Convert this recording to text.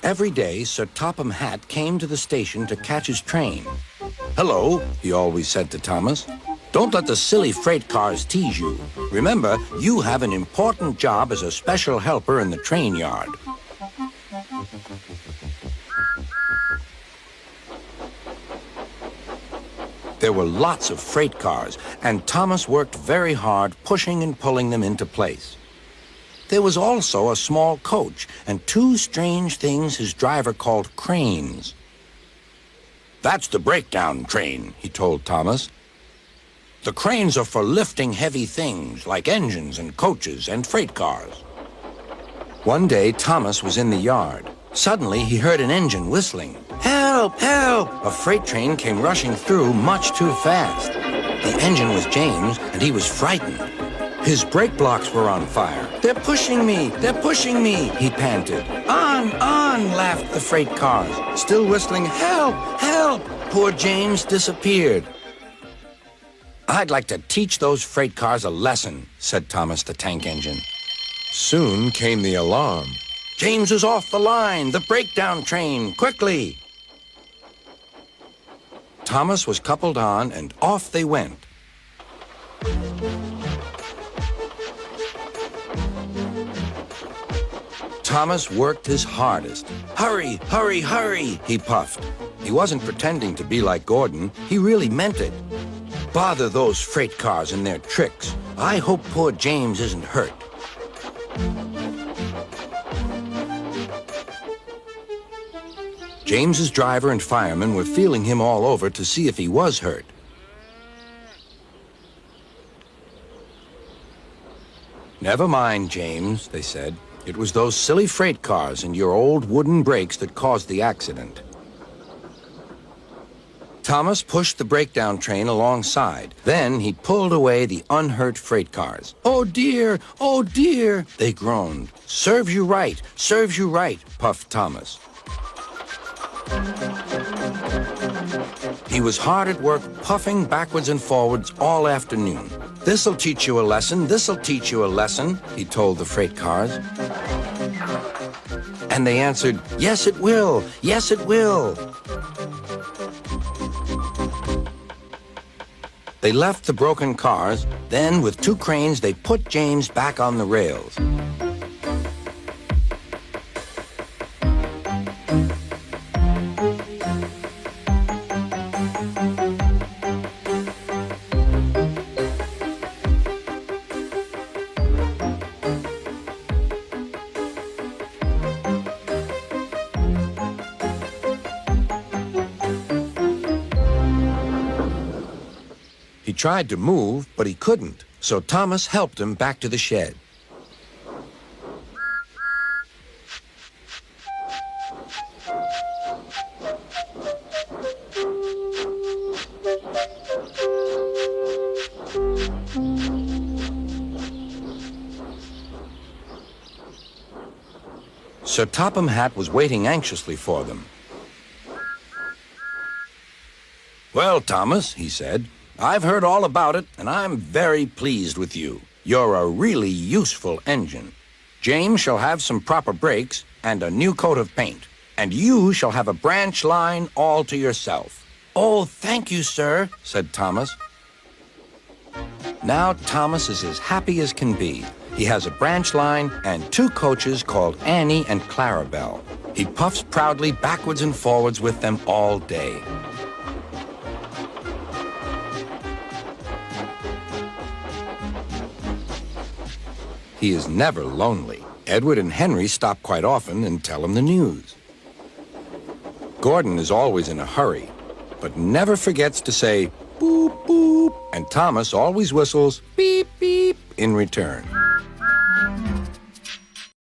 Every day, Sir Topham Hatt came to the station to catch his train. "Hello," he always said to Thomas. "Don't let the silly freight cars tease you. Remember, you have an important job as a special helper in the train yard." There were lots of freight cars, and Thomas worked very hard pushing and pulling them into place. There was also a small coach and two strange things his driver called cranes. "That's the breakdown train," he told Thomas. "The cranes are for lifting heavy things like engines and coaches and freight cars." One day, Thomas was in the yard. Suddenly, he heard an engine whistling. "Help! Help!" A freight train came rushing through much too fast. The engine was James, and he was frightened. His brake blocks were on fire. "They're pushing me! They're pushing me!" he panted. "On! On!" laughed the freight cars, still whistling, "Help! Help!" Poor James disappeared. "I'd like to teach those freight cars a lesson," said Thomas the tank engine. Soon came the alarm. "James is off the line! The breakdown train! Quickly!" Thomas was coupled on, and off they went. Thomas worked his hardest. "Hurry, hurry, hurry," he puffed. He wasn't pretending to be like Gordon. He really meant it. "Bother those freight cars and their tricks. I hope poor James isn't hurt." James's driver and firemen were feeling him all over to see if he was hurt. "Never mind, James," they said. "It was those silly freight cars and your old wooden brakes that caused the accident." Thomas pushed the breakdown train alongside. Then he pulled away the unhurt freight cars. "Oh dear, oh dear," they groaned. "Serves you right, serves you right," puffed Thomas. He was hard at work, puffing backwards and forwards all afternoon. "This'll teach you a lesson, this'll teach you a lesson," he told the freight cars. And they answered, "Yes, it will, yes, it will." They left the broken cars. Then, with two cranes, they put James back on the rails. He tried to move, but he couldn't, so Thomas helped him back to the shed. Sir Topham Hatt was waiting anxiously for them. "Well, Thomas," he said, "I've heard all about it, and I'm very pleased with you. You're a really useful engine. James shall have some proper brakes and a new coat of paint, and you shall have a branch line all to yourself." "Oh, thank you, sir," said Thomas. Now Thomas is as happy as can be. He has a branch line and two coaches called Annie and Clarabelle. He puffs proudly backwards and forwards with them all day. He is never lonely. Edward and Henry stop quite often and tell him the news. Gordon is always in a hurry, but never forgets to say, "Boop, boop," and Thomas always whistles, "Beep, beep," in return.